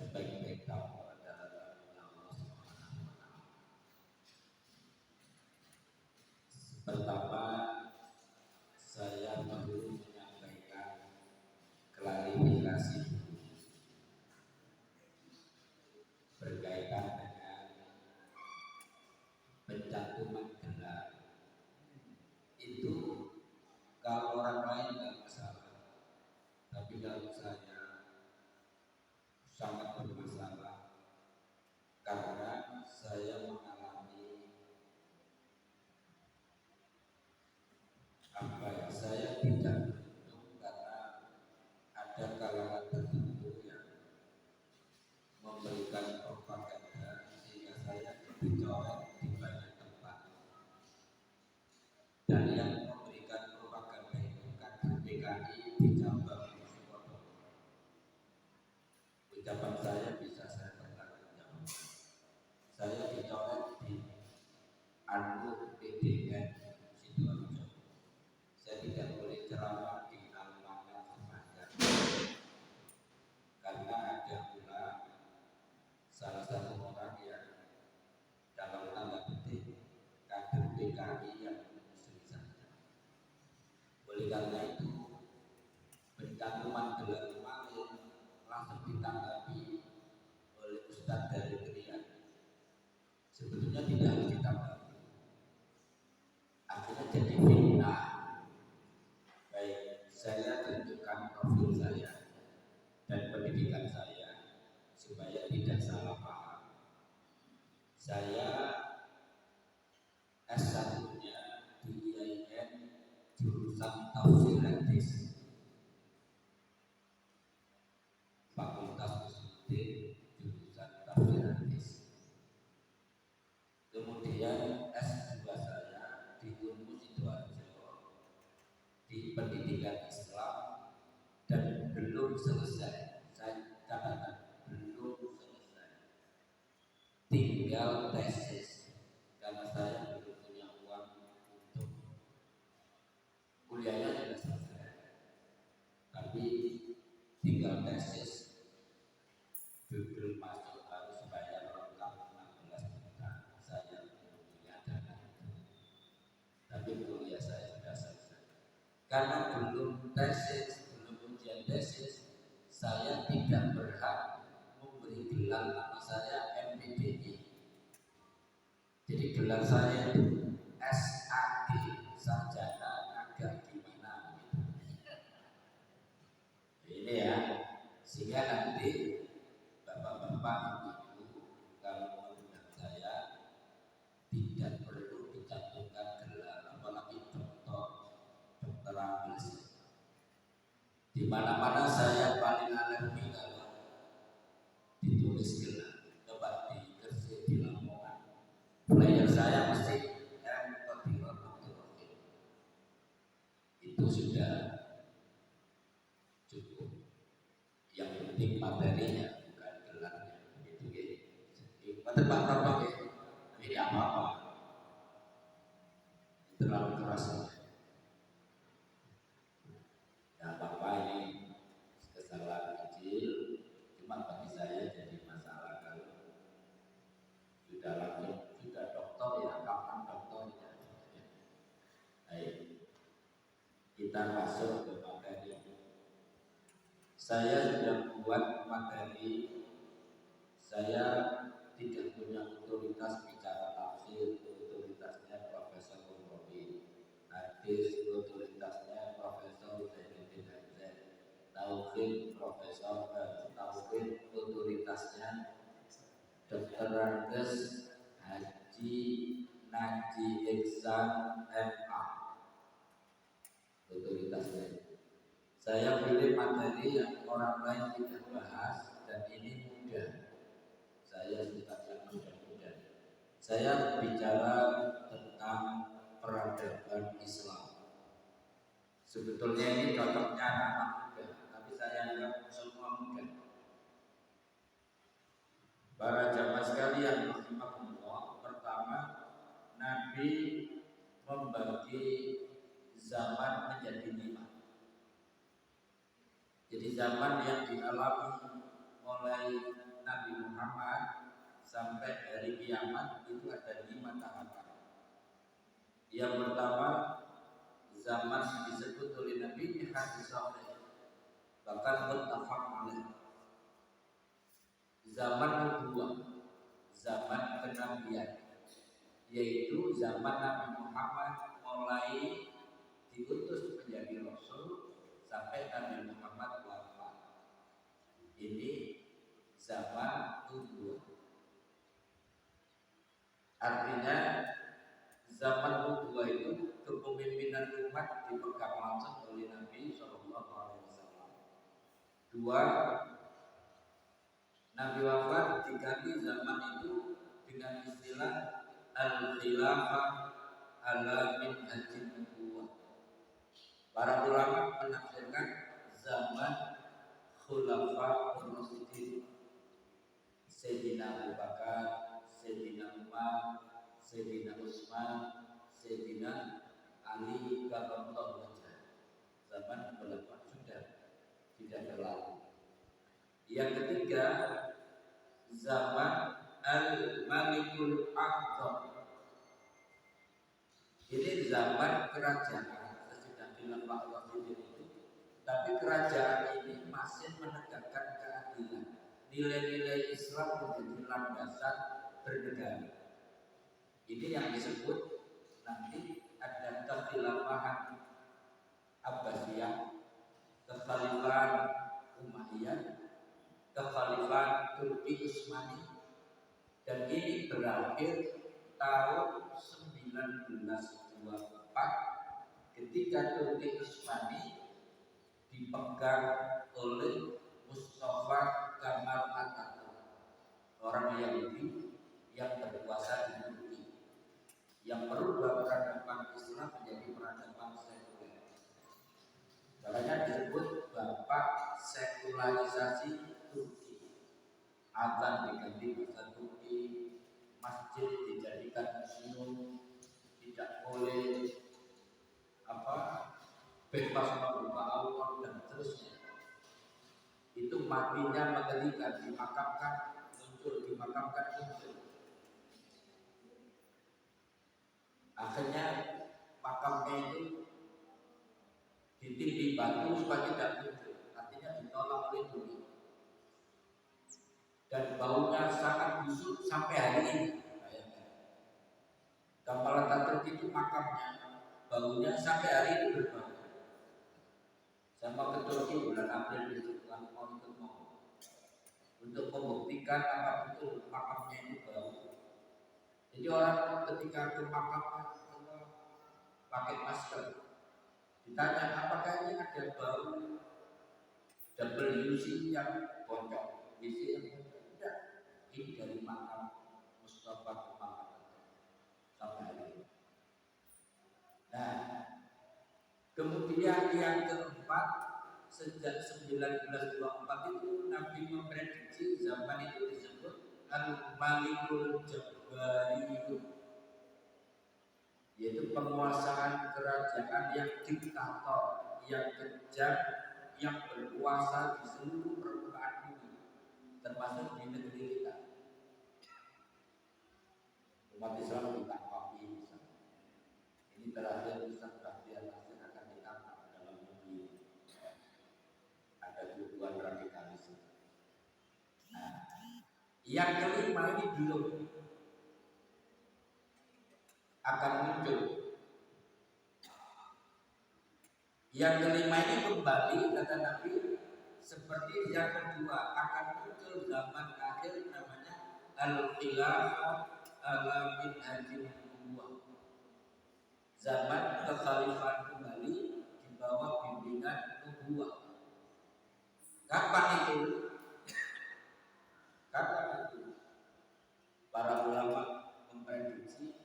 sebaik-baik tamu adalah Allah Subhanahu wa Ta'ala. Pertama, saya perlu menyampaikan klarifikasi berkaitan dengan pencantuman gelar. Itu kalau orang lain tidak masalah, tapi kalau saya sangat bermasalah karena saya mengalami saya tidak beruntung karena ada kalangan tertentu yang memberikan propaganda sehingga saya dicoret di banyak tempat, dan yang memberikan propaganda itu kader PKI di cabang Mojokerto. Ucapan saya bisa saya pertanggungjawabkan. Saya dicoret di Anu PDN Sidoarjo. Saya tidak boleh ceramah di Al-Manaf Semangat karena ada pula salah satu orang yang dalam tanda petik kader PKI yang muslim saja. Oleh karena itu, pencantuman gelar kemarin langsung ditanggapi oleh Ustadz dari Krian. Sebetulnya tidak harus ditanggapi, akhirnya jadi fitnah. Baik, saya tunjukkan profil saya dan pendidikan saya supaya tidak salah paham. Saya S1-nya di IAIN jurusan Tafsir Hadis, Fakultas Usuluddin jurusan Tafsir Hadis. Kemudian S2 saya di Unmu Sidoarjo di Pendidikan Islam, dan belum selesai. Saya katakan belum selesai, tinggal tesis karena saya belum punya uang untuk kuliahnya sudah selesai, tapi tinggal tesis. Judul masuk harus bayar lengkap 16 juta. Saya belum punya dana itu, tapi kuliah saya sudah selesai. Karena belum tesis, belum ujian tesis, saya tidak berhak memberi gelar nama saya MPDI. Jadi gelar saya itu SAG, sarjana agak gimana gitu. Ini ya, sehingga nanti bapak-bapak ibu kalau mengundang saya tidak perlu dicantumkan gelar, apalagi dokter Agnes. Di mana-mana saya paling alergi kalau ditulis gelar. Coba di Gresik, di Lamongan, flyer saya mesti itu sudah cukup. Yang penting materinya, bukan gelarnya. Itu ya. Betul Pak Prof ya? Tidak apa-apa. Terlalu keras. Tidak apa-apa, ini kesalahan kecil. Cuma bagi saya jadi masalah kalau sudah langsung sudah dokter ya, kapan dokternya? Baik, kita masuk ke materi. Saya sudah membuat materi. Saya tidak punya otoritas bicara tafsir, otoritasnya Profesor Robi. Hadis, otoritasnya Profesor Zainuddin Hamzah. Tauhid, Profesor Tauhid, otoritasnya Dr. Randes Haji Naji Iksan MA, otoritasnya. Saya pilih materi yang orang lain tidak bahas, dan ini mudah. Saya suka yang mudah-mudah. Saya bicara tentang peradaban Islam. Sebetulnya ini cocoknya anak muda, tapi saya anggap semua muda. Para jamaah sekalian, rahimahumullah, pertama, Nabi membagi zaman menjadi 5. Jadi zaman yang dialami mulai Nabi Muhammad sampai hari kiamat itu ada 5 tahapan. Yang pertama, zaman disebut oleh Nabi ini hadis sahih, bahkan muttafaq alaih. Zaman kedua, zaman kenabian, yaitu zaman Nabi Muhammad mulai diutus menjadi Rasul sampai Nabi Muhammad wafat. Ini zaman kedua. Artinya zaman kedua itu kepemimpinan umat dipegang langsung oleh Nabi Shallallahu Alaihi Wasallam. Dua, Nabi wafat diganti zaman itu dengan istilah al-khilafah ala minhajin nubuwah. Para ulama menafsirkan zaman khulafa ar-rasyidin, Sayyidina Abu Bakar, Sayyidina Umar, Sayyidina Utsman, Sayyidina Ali karramallahu wajhah. Zaman khulafa sudah tidak berlalu. Yang ketiga, zaman Al-Malikul A'zam. Ini zaman kerajaan sesudah khilafah ar-rasyidin itu, tapi kerajaan ini masih menegakkan keadilan. Nilai-nilai Islam menjadi landasan bernegara. Ini yang disebut nanti ada kekhilafahan Abbasiyah, kekhalifahan Umayyah, kekhalifahan Turki Utsmani, dan ini berakhir tahun 1924 ketika Turki Utsmani dipegang oleh Mustafa Kemal Atatürk, orang Yahudi yang berkuasa di Turki, yang merubah peradaban Islam menjadi peradaban sekuler. Makanya disebut bapak sekularisasi Turki. Azan diganti bahasa Turki, masjid dijadikan museum, tidak boleh bebas membuka aurat dan seterusnya. Itu matinya mengerikan, dimakamkan muncul. Akhirnya makamnya itu ditindih batu supaya tidak muncul, artinya ditolak oleh bumi. Dan baunya sangat busuk sampai hari ini. Kemal Atatürk itu makamnya, baunya sampai hari ini berbau. Sama ke Turki bulan April besok untuk membuktikan apa betul makamnya itu bau. Jadi orang ketika ke makamnya pakai masker, ditanya apakah ini ada bau WC yang bocor, WC yang bocor? Tidak, ini dari makam Mustafa Kemal sampai hari ini. Nah, kemudian yang keempat, sejak 1924 itu Nabi memprediksi zaman itu disebut Al-Malikul Jabbariyun, yaitu penguasaan kerajaan yang diktator, yang kejam, yang berkuasa di seluruh permukaan bumi, termasuk di negeri kita. Umat Islam ditangkapi misalnya. Ini terakhir Ustaz Bahtiar Nasir akan ditangkap dalam negeri. Ada tuduhan radikalisme. Nah, yang kelima ini belum akan muncul. Yang kelima ini kembali kata Nabi seperti yang kedua, akan muncul zaman akhir namanya al-khilafah ala minhajin nubuwah. Zaman kekhalifahan kembali di bawah bimbingan nubuwah. Kapan itu? Para ulama memprediksi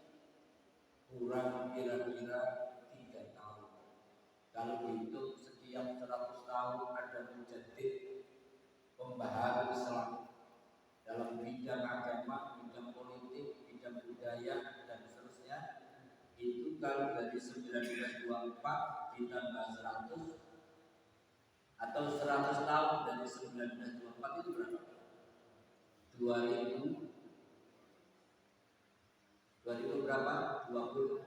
kurang kira-kira 3 tahun. Kalau dihitung setiap 100 tahun ada mujaddid, pembaharu Islam dalam bidang agama, bidang politik, bidang budaya dan seterusnya. Itu kalau dari 1924 ditambah 100 atau 100 tahun dari 1924 itu berapa? 2000 berapa? 24.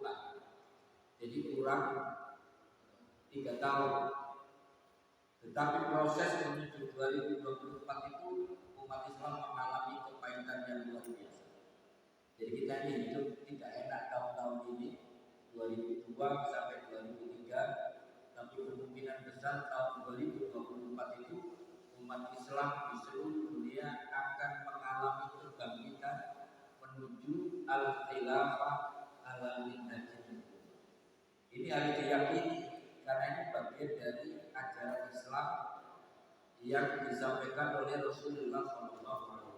Jadi kurang 3 tahun. Tetapi proses menuju 2024 itu umat Islam mengalami kepahitan yang luar biasa. Jadi kita ini hidup tidak enak tahun-tahun ini 2002 sampai 2003, tapi kemungkinan besar tahun 2024 itu umat Islam di seluruh dunia akan mengalami kebangkitan menuju al-khilafah al-minhajin. Ini harus diyakini karena ini bagian dari ajaran Islam yang disampaikan oleh Rasulullah SAW.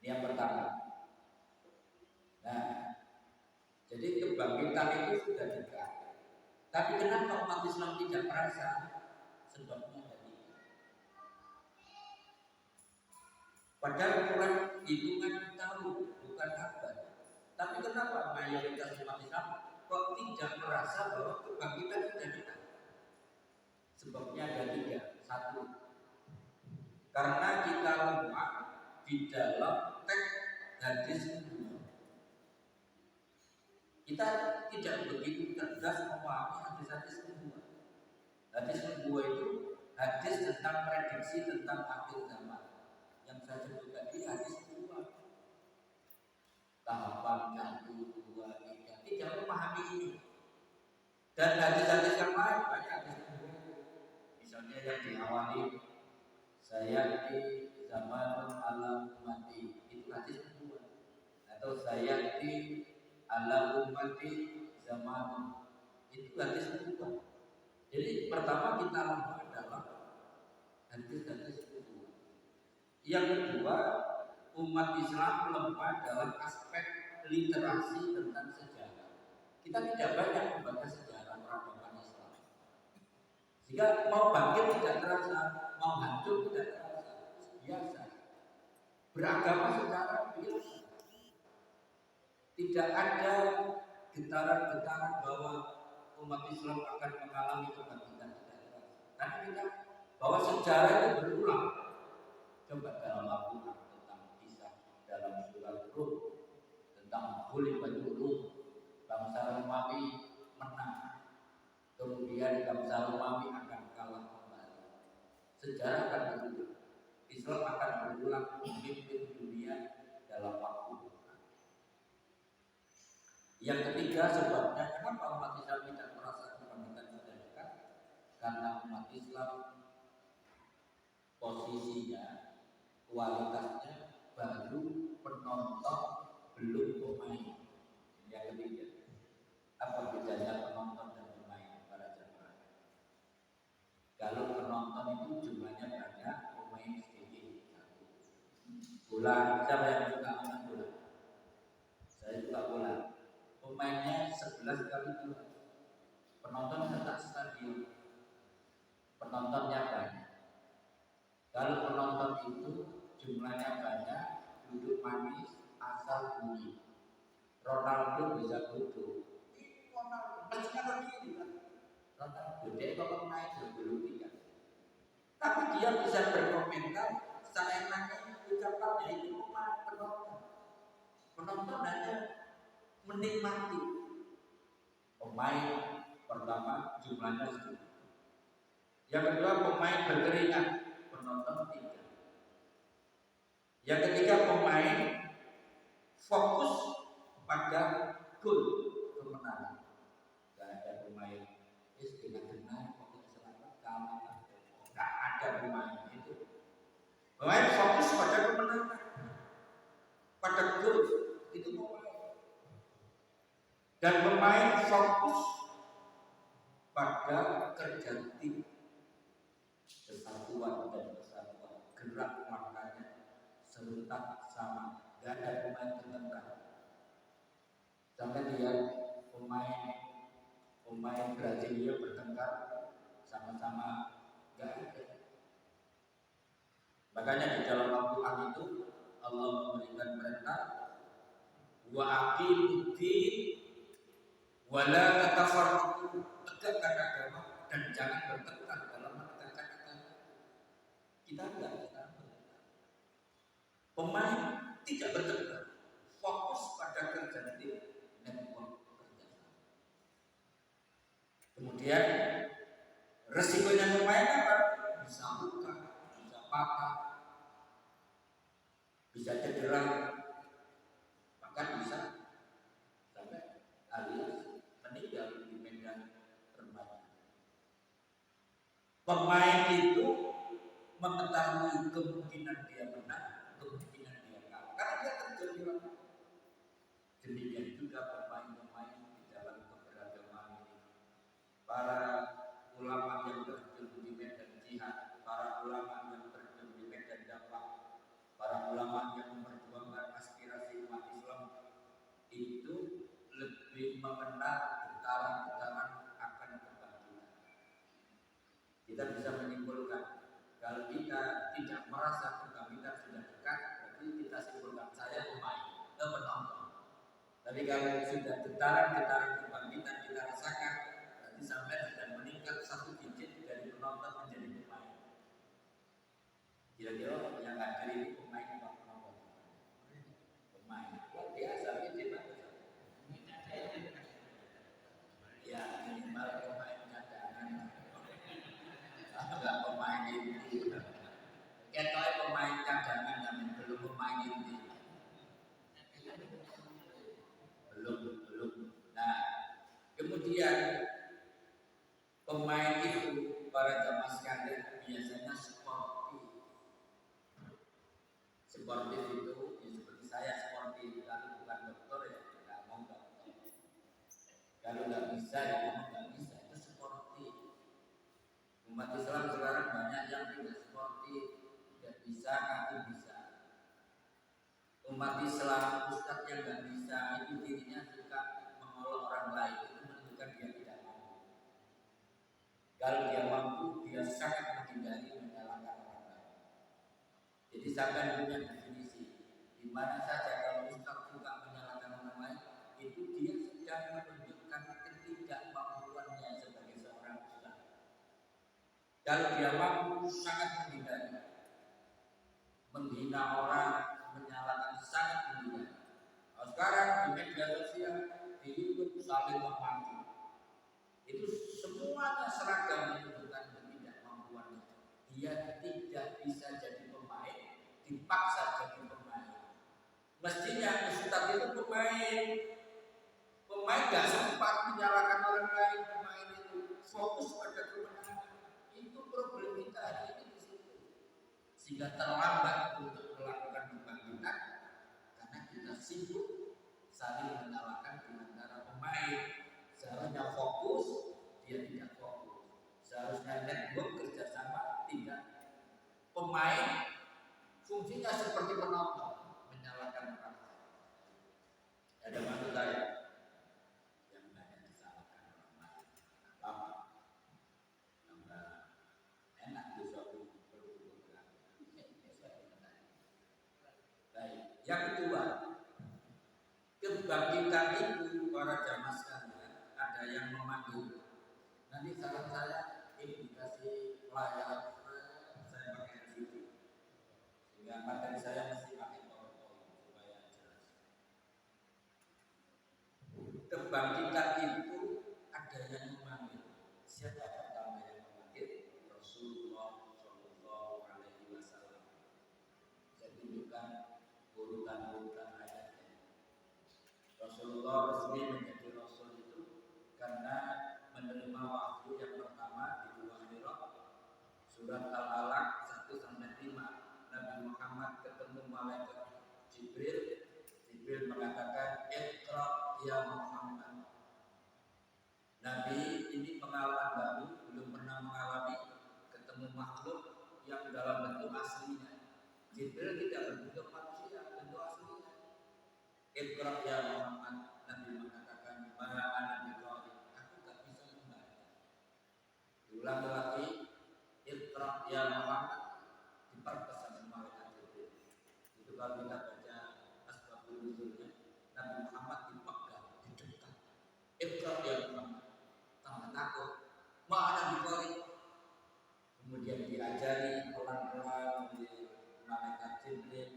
Ini yang pertama. Nah, jadi kebangkitan itu sudah dekat. Tapi kenapa umat Islam tidak merasa? Sebabnya tadi. Padahal Quran hitungan tahun bukan abad. Tapi kenapa mayoritas umat Islam kok tidak merasa bahwa kebangkitan sudah dekat? Sebabnya ada 3. 1, karena kita lemah di dalam teks hadis nubuwah. Kita tidak begitu cerdas memahami hadis-hadis nubuwah. Hadis nubuwah itu hadis tentang prediksi tentang akhir zaman. Yang saya sebut tadi hadis nubuwah. Tahapan 1, 2, 3. Tidak memahami ini. Dan hadis-hadis yang lain banyak hadis nubuwah. Misalnya yang diawali saya di zaman alam mati, itu hadis nubuwah. Atau saya di alam mati zaman, itu hadis nubuwah. Jadi pertama kita lemah adalah hadis-hadis nubuwah. Yang kedua, umat Islam lemah dalam aspek literasi tentang sejarah. Kita tidak banyak membaca sejarah peradaban Islam. Jika mau bangkit tidak terasa, mau hancur tidak terasa, biasa. Beragama secara biasa. Tidak ada getaran-getaran bahwa umat Islam akan mengalami kebangkitan tidak terasa. Karena kita bahwa sejarah itu berulang. Coba dalam Al-Quran tentang kisah dalam surah Rum tentang Ghulibatil Rum, bangsa Romawi menang. Kemudian bangsa Romawi akan kalah kembali. Sejarah akan berulang. Islam akan berulang memimpin dunia dalam waktu. Yang ketiga sebabnya kenapa umat Islam tidak merasa kebangkitan sudah dekat? Karena umat Islam posisinya, kualitasnya baru penonton, belum pemain. Yang ketiga, apa bedanya penonton dan pemain para jemaah? Kalau penonton itu jumlahnya banyak, pemain sedikit. Bola, siapa yang suka main bola? Saya suka bola. Pemainnya 11 kali bola. Penonton tetap stadion. Penontonnya banyak. Kalau penonton itu jumlahnya banyak, duduk manis, asal bunyi. Ronaldo bisa duduk. Ronaldo, mestinya begini kan? Ronaldo, dia kalau naik sebelum tidak. Tapi dia bisa berkomentar seenaknya ucapannya itu penonton. Penonton hanya menikmati. Pemain pertama jumlahnya sedikit. Yang kedua pemain berkeringat, penonton tidak. Yang ketiga pemain fokus pada gol kemenangan. Tidak ada pemain dengan fokus selamat kalah. Tidak ada pemain itu. Pemain fokus pada kemenangan, pada gol itu pemain. Dan pemain fokus pada kerja tim, kesatuan dan kesatuan, gerak makanya serentak sama. Gak ada pemain tertentang. Sampai lihat pemain Brasilia bertengkar sama-sama, gak ada. Makanya di dalam Al-Quran itu Allah memberikan perintah wa aqimuddin wa la tatafarraqu, tegakkan agama dan jangan bertengkar dalam menegakkan agama. Kita enggak bertengkar. Pemain tidak bertengkar, fokus pada kerja tim, network kerja. Kemudian resikonya pemain apa? Bisa luka, bisa patah, bisa cedera, bahkan bisa sampai alias meninggal di medan permainan. Pemain itu mengetahui kemungkinan dia menang, kemungkinan dia kalah, karena dia terjun di lapangan. Demikian juga pemain-pemain di dalam keberagaman ini. Para ulama yang terjun di medan jihad, para ulama yang terjun di medan dakwah, para ulama yang memperjuangkan aspirasi umat Islam itu lebih mengenal getaran-getaran akan kebangkitan. Kita bisa menyimpulkan kalau kita tidak merasa kebangkitan sudah dekat, berarti kita simpulkan saya pemain, penonton. Tapi kalau sudah getaran-getaran kebangkitan kita rasakan, berarti sampai sudah meningkat satu digit dari penonton menjadi pemain. Kira-kira yang hadir ini pemain atau penonton? Pemain. Luar biasa, ini bagus. Ya, minimal pemain cadangan. Enggak pemain inti. Ketoknya pemain cadangan namun belum pemain inti. Belum. Nah, kemudian pemain itu para jamaah sekalian biasanya sportif itu ya seperti saya sportif, kalau bukan dokter ya nggak mau dokter, kalau nggak bisa ya mau nggak bisa, itu sportif. Umat Islam sekarang banyak yang tidak sportif, tidak bisa tapi bisa. Umat Islam ustadz yang nggak bisa itu dirinya suka mengolok orang lain, itu menunjukkan dia tidak mampu. Kalau dia mampu, dia sangat menghindari menyalahkan orang lain. Jadi sampai punya definisi di mana saja kalau ustaz suka menyalahkan orang lain, itu dia sedang menunjukkan ketidakmampuannya sebagai seorang ustaz. Kalau dia mampu, sangat menghina orang, menyalahkan, sangat menghina. Nah, sekarang di media sosial, di YouTube saling memaki. Itu semuanya seragam menunjukkan ketidakmampuannya. Dia tidak bisa jadi pemain, dipaksa jadi pemain. Mestinya ustaz itu pemain gak sempat menyalahkan orang lain. Pemain itu fokus pada kemenangan. Itu problem kita hari ini di situ, sehingga terlambat untuk melakukan kebangkitan karena kita sibuk saling menyalahkan di antara pemain. Seharusnya fokus, dia tidak fokus. Seharusnya network kerjasama, tidak. Pemain fungsinya seperti penonton, menyalahkan orang lain. Ada maksud saya yang banyak disalahkan orang lain. Apa? Tambah enak di suatu perbuatan. Baik. Yang kedua, kebangkitan itu para jamaah sekalian ada yang memanggil. Nanti saran saya ini dikasih layar saya pakai LCD. Sehingga materi saya mesti pakai PowerPoint supaya jelas. Kebangkitan itu ada yang memanggil. Siapa pertama yang memanggil? Rasulullah Shallallahu Alaihi Wasallam. Saya tunjukkan urutan ayatnya. Rasulullah resmi menjadi Rasul itu karena menerima wahyu yang pertama di Gua Hira, surat Al-Alaq 1-5. Nabi Muhammad ketemu malaikat Jibril mengatakan Iqra ya Muhammad. Nabi ini pengalaman baru, belum pernah mengalami ketemu makhluk yang dalam bentuk aslinya. Jibril tidak berbentuk manusia, bentuk aslinya. Iqra ya Muhammad. Nabi mengatakan ana biqari, aku tak bisa membaca. Diulang lagi Iqra ya Muhammad, diperpesan malaikat Jibril. Itu kalau kita baca asbabun nuzulnya, Nabi Muhammad dipegang, didekat. Iqra ya Muhammad, tambah takut. Ma'ana biqari. Kemudian diajari pelan-pelan di malaikat Jibril,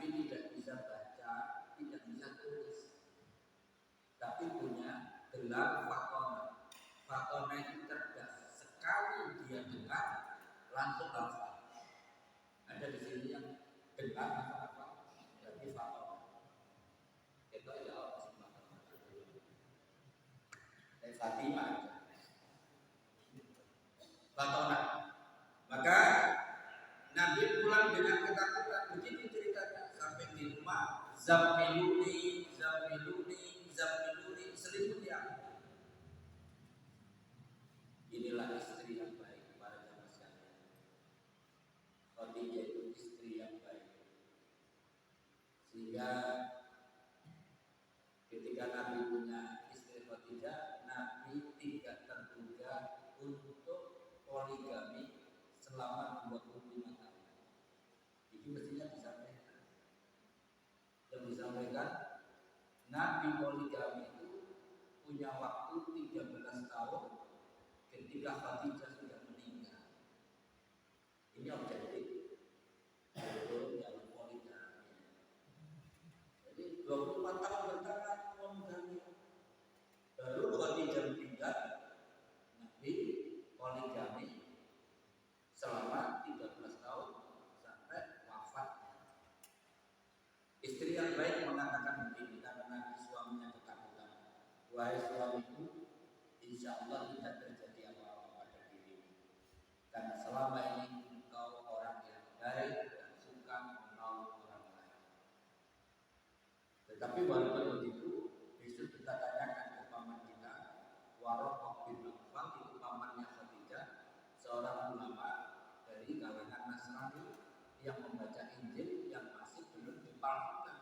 Nabi tidak bisa baca, tidak bisa tulis, tapi punya gelar fatona. Fatona itu cerdas, sekali dia dengar langsung hafal. Ada di sini yang dengar hafal, berarti fatona. Itu ya Allah dari Fatimah. Fatona. Maka Nabi pulang dengan ketakutan, begitu ceritanya sampai di rumah. Zamiluni, selimuti aku. Inilah istri yang baik para jamaah sekalian. Khadijah itu istri yang baik. Sehingga ketika Nabi punya istri Khadijah, Nabi tidak terduga untuk poligami selama 25 tahun. Itu mestinya disampaikan. Yang disampaikan, Nabi poligami itu punya waktu 13 tahun ketika Khadijah sudah meninggal. Ini objektif. Dalam poligami. Jadi 24 tahun bertahan poligami. Baru Khadijah meninggal, Nabi poligami selama 13 tahun sampai wafat. Istri yang baik mengatakan begini karena nanti suaminya ketakutan. Wahai suamiku, insya Allah tidak terjadi apa-apa pada dirimu. Karena selama ini engkau orang yang baik dan suka menolong orang lain. Tetapi walaupun begitu, besok kita tanyakan ke paman kita, Waraqah bin Nawfal, itu pamannya Khadijah, seorang ulama dari kalangan Nasrani yang membaca Injil yang masih belum dipalsukan.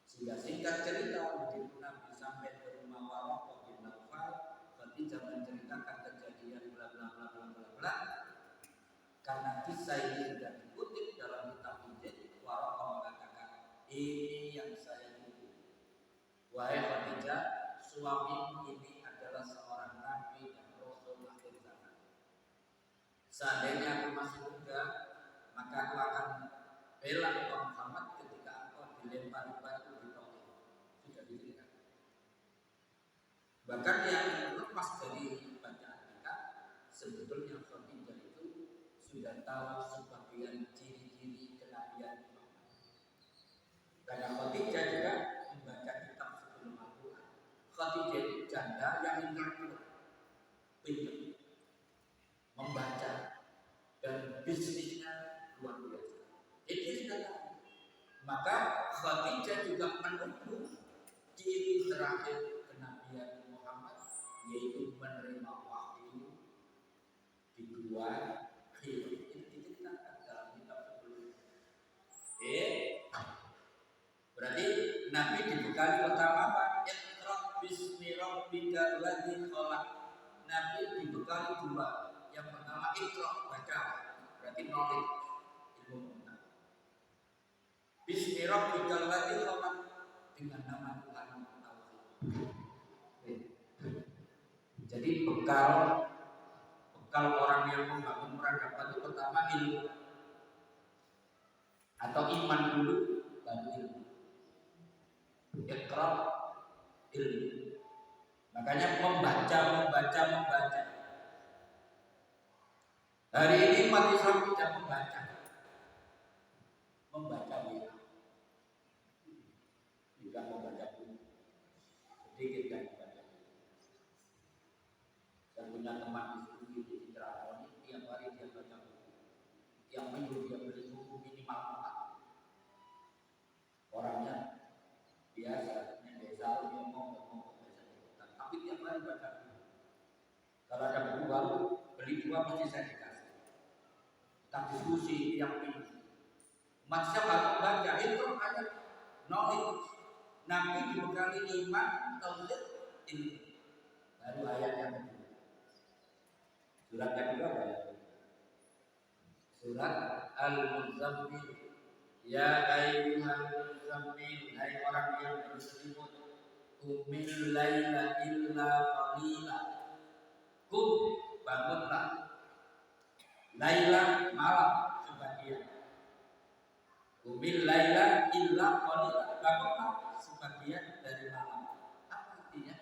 Sehingga singkat cerita, begitu Nabi sampai ke rumah Waraqah bin Nawfal, Khadijah menceritakan kejadian bla bla bla bla bla bla. Karena kisah ini sudah dikutip dalam kitab Injil, Waraqah mengatakan, ini yang saya tunggu. Wahai Khadijah, suamimu ini adalah seorang nabi dan rasul akhir zaman. Seandainya aku masih muda, maka aku akan bela engkau Muhammad ketika engkau dilempari batu di Taif. Sudah diceritakan. Bahkan yang lepas dari bacaan kita, sebetulnya Khadijah itu sudah tahu sebagian ciri-ciri kenabian Muhammad. Karena Khadijah juga membaca kitab sebelum Al-Quran. Khadijah itu janda yang intelektual, pintar, membaca, dan bisnisnya luar biasa. Itu sudah tahu. Maka Khadijah juga menunggu ciri terakhir kenabian Muhammad, yaitu menerima wahyu di dua khilaf. Itu diceritakan dalam kitab sebelumnya. Berarti Nabi dibekali pertama apa? Iqra bismi rabbikal ladzi khalaq. Nabi dibekali dua. Yang pertama Iqra, baca. Berarti knowledge, ilmu pengetahuan. Bismi rabbikal ladzi khalaq, dengan nama Tuhan tauhid. Jadi bekal orang yang membangun peradaban itu pertama ilmu atau iman dulu baru ilmu. Iqra, ilmu. Makanya membaca. Hari ini umat Islam tidak membaca WA, juga membaca buku, sedikit yang membaca buku. Saya punya teman diskusi di Citraon, tiap hari dia baca buku, tiap minggu dia beli buku minimal 4. Orangnya biasa, desa ngomong biasa, tapi tiap hari baca buku. Kalau ada buku baru, beli 2 pasti saya dikasih. Kita diskusi yang ini. Maksudnya baru baca itu ada knowledge. Nabi dibekali iman, tauhid, ilmu. Baru ayat yang kedua. Surat kedua apa ya? Surat Al-Muzammil. Ya ayyuhal muzammil, hai orang yang berselimut, qumil laila illa qalila. Qum, bangunlah. Laila, malam sebagian. Qumil laila bangunlah sebagian dari malam. Apa artinya?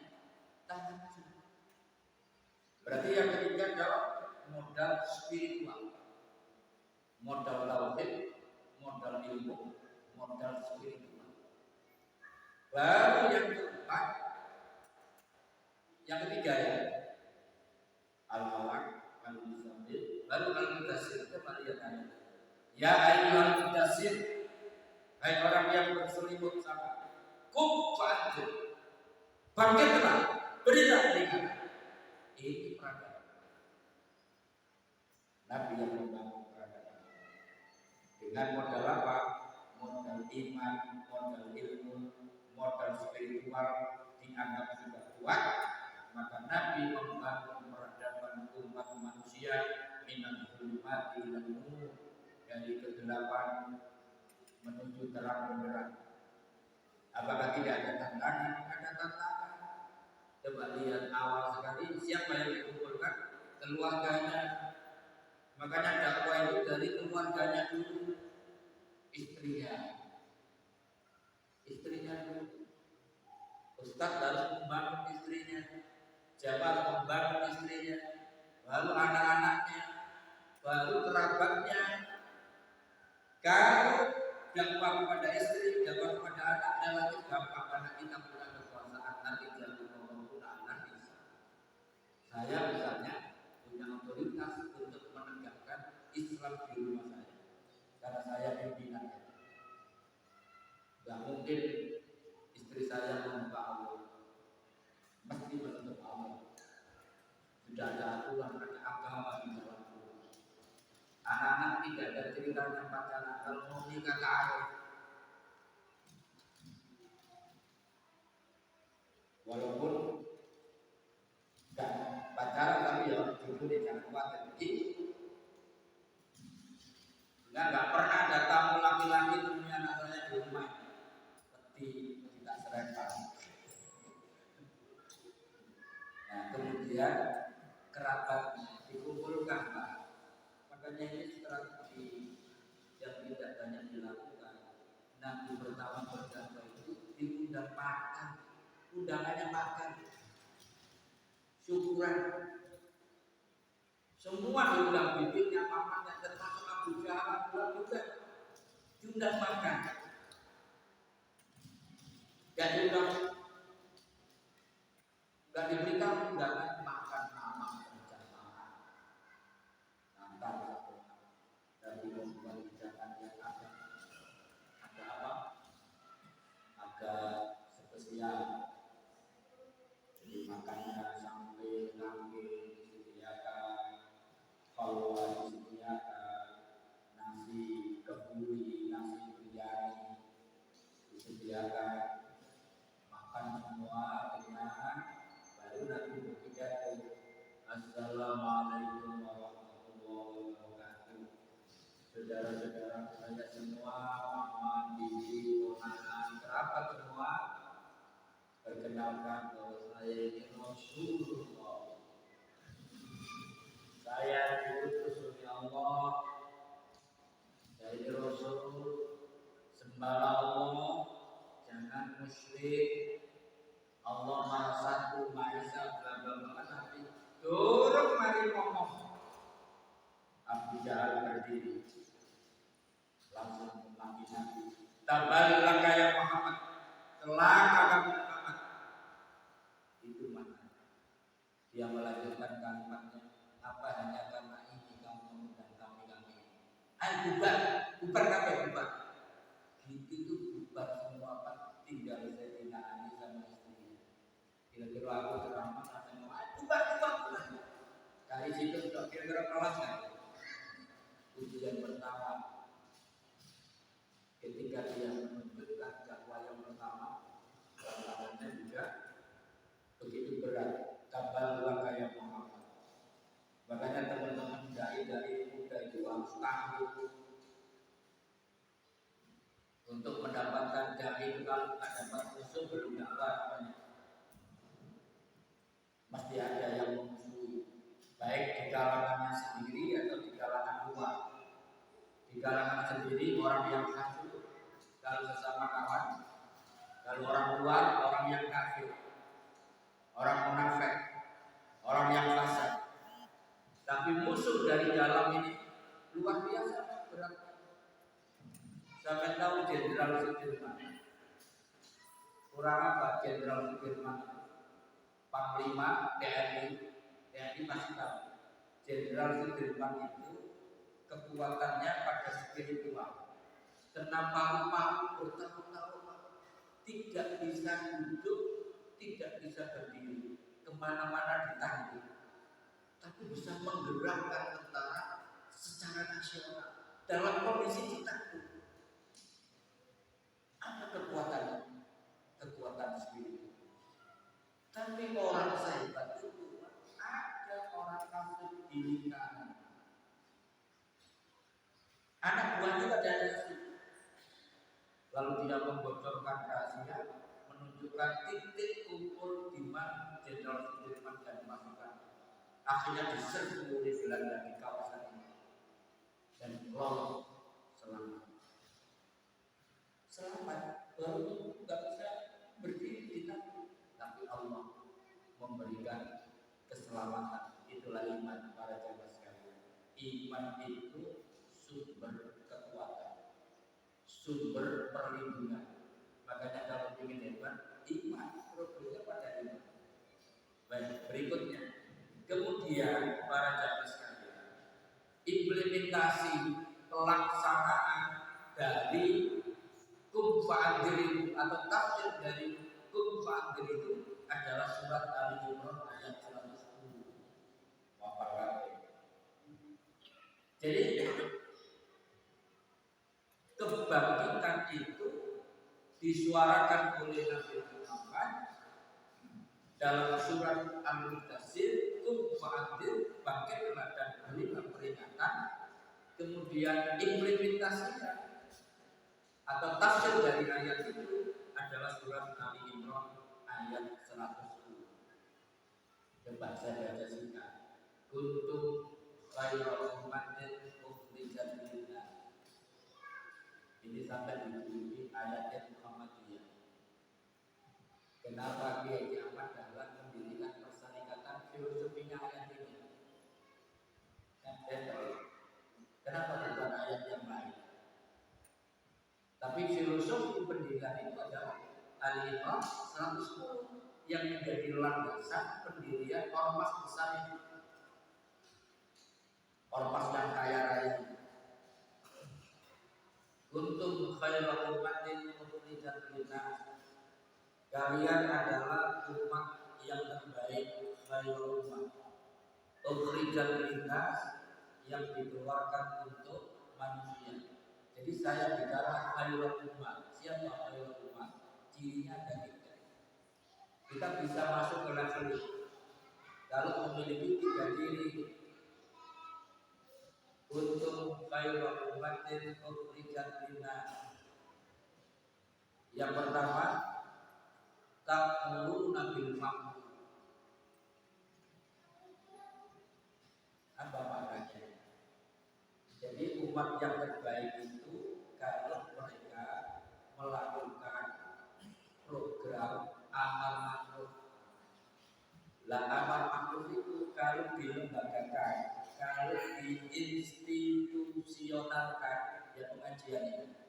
Tahajud. Berarti yang ketiga adalah modal spiritual, modal tauhid, modal ilmu, modal spiritual. Baru yang keempat, yang ketiga ya, al-malak, al-muzammil, baru al-mudassir. Kembali yang tanya, ya ayyuhal mudassir, hai orang yang berselimut sama, kum fa'anzir, bangkitlah, berilah peringatan. Ini peradaban. Nabi yang membangun peradaban dengan modal apa? Modal iman, modal ilmu, modal spiritual dianggap sudah kuat, maka Nabi membangun peradaban umat manusia minal zulumati ilal nur, dari kegelapan menuju terang benderang. Apakah tidak ada tantangan? Ada tantangan. Coba lihat awal sekali siapa yang dikumpulkan? Keluarganya. Makanya dakwah itu dari keluarganya dulu, istrinya dulu. Ustadz harus membangun istrinya, Jamal membangun istrinya, lalu anak-anaknya, baru kerabatnya. Kalau dakwah kepada istri, dakwah kepada anak relatif gampang karena kita punya kekuasaan, nanti jatuh penggunaan nanti. Saya misalnya punya otoritas untuk menegakkan Islam di rumah saya, karena saya pimpinannya. Gak mungkin istri saya membuka Allah, mesti menutup Allah. Sudah ada aturan, ada agama di dalam rumah. Anak-anak tidak ada ceritanya pacaran, kalau mau nikah ke air. Walaupun gak pacaran tapi ya jodoh dia jangan khawatir. Gak pernah ada tamu laki-laki temui anak saya di rumah. Tidak serempet. Nah, kemudian kerabatnya dikumpulkan, Pak. Makanya ini strategi yang tidak banyak dilakukan. Nabi pertama berdakwah itu diundang makan, undangannya makan, syukuran. Semua diundang, bibirnya, pamannya, termasuk Abu Jahal juga diundang makan. Gak diundang, gak diberikan undangan makan nama berjamaah. Nanti dari membuat kebijakan yang ada apa? Agak spesial. Jadi makannya sampai nangke disediakan, halwa disediakan, nasi kebuli, nasi biryani disediakan. Makan semua kenyang, baru nanti berpidato. Assalamualaikum warahmatullahi wabarakatuh. Saudara-saudara saya semua, mama, bibi, ponakan, kerabat semua, perkenalkan bahwa saya ini Rasulullah. Saya diutus oleh Allah. Saya ini Rasul, sembahlah Allah, jangan musyrik. Allah Maha Satu, Maha Esa, bla bla bla. Tapi dorong mari ngomong. Abu Jahal berdiri, langsung nabi-nabi. Taballaka ya Muhammad, celaka kamu Muhammad. Itu mana? Dia melanjutkan kalimatnya. Apa hanya karena ini kamu mengundang kami? Ayo bubar, bubar kabeh bubar. Itu bubar semua Pak. Tinggal Sayyidina Ali sama istrinya. Kira-kira aku ceramah sampai mau bubar. Dari situ sudah kira-kira kelas kan? Ujian pertama, ketika dia menunjukkan dakwah yang pertama, tantangannya juga begitu berat. Taballaka ya Muhammad. Makanya teman-teman dari muda itu harus tangguh. Untuk mendapatkan dai itu kalau tak dapat musuh belum dapat. Mesti ada yang memusuhi, baik di kalangannya sendiri atau di kalangan luar. Di kalangan sendiri orang yang hasut, kalau sesama kawan Kalau orang luar, orang yang kafir, orang munafik, orang yang fasik. Tapi musuh dari dalam ini luar biasa berat. Sampai tahu Jenderal Sudirman. Kurang apa Jenderal Sudirman? Panglima TNI masih tahu. Jenderal Sudirman itu kekuatannya pada spiritual. Kena paru-paru bertahun-tahun, tidak bisa duduk, tidak bisa berdiri, kemana-mana ditanggung, tapi bisa menggerakkan tentara secara nasional dalam kondisi ditanggung. Apa kekuatannya? Kekuatan spiritual. Tapi orang sehebat itu ada orang kafir di lingkaran. Anak buahnya ada situ. Lalu dia membocorkan rahasia, menunjukkan titik kumpul di mana Jenderal Sudirman dan pasukan akhirnya diserbu oleh Belanda di kawasan ini dan lolos selamat. Baru nggak bisa berdiri di tangan, tapi Allah memberikan keselamatan. Itulah iman para jamaah sekalian. Iman itu sumber kekuatan, sumber perlindungan. Makanya kalau ingin hebat, iman, problemnya pada iman. Baik, berikutnya. Kemudian para jamaah sekalian, implementasi pelaksanaan dari kum fa'andir atau tafsir dari kum fa'andir itu adalah surat Ali Imran ayat 110. Jadi kebangkitan itu disuarakan oleh Nabi Muhammad dalam surat Al-Mudaththir, kum fa'andir, bangkitlah dan berilah peringatan. Kemudian implementasinya atau tafsir dari ayat itu adalah surat Ali Imran ayat 110. Coba saya baca singkat. Kuntum khairu ummatin ukhrijat lin-nas. Ini sampai di ayat Muhammadiyah. Kenapa Kiai Ahmad Dahlan mendirikan perserikatan filosofinya ayat ini? Kenapa bukan ayat yang lain? Tapi filosofi pendirian itu adalah Ali Imran 110 yang menjadi landasan pendirian ormas besar ini, ormas yang kaya raya. Kuntum khairu ummatin ukhrijat lin-nas. Kalian adalah umat yang terbaik, khairu ummah. Ukhrijat lin-nas, yang dikeluarkan untuk manusia. Jadi saya bicara khairu ummah. Siapa khairu ummah? Cirinya ada 3. Kita bisa masuk ke level ini kalau memiliki 3 ciri. Kuntum khairu ummatin ukhrijat lin-nas. Yang pertama, ta'muruna bil ma'ruf. Apa maknanya? Jadi umat yang terbaik itu kalau mereka melakukan program amal ma'ruf. Lah amal ma'ruf itu kalau dilembagakan, kalau diinstitusionalkan, ya pengajian ini.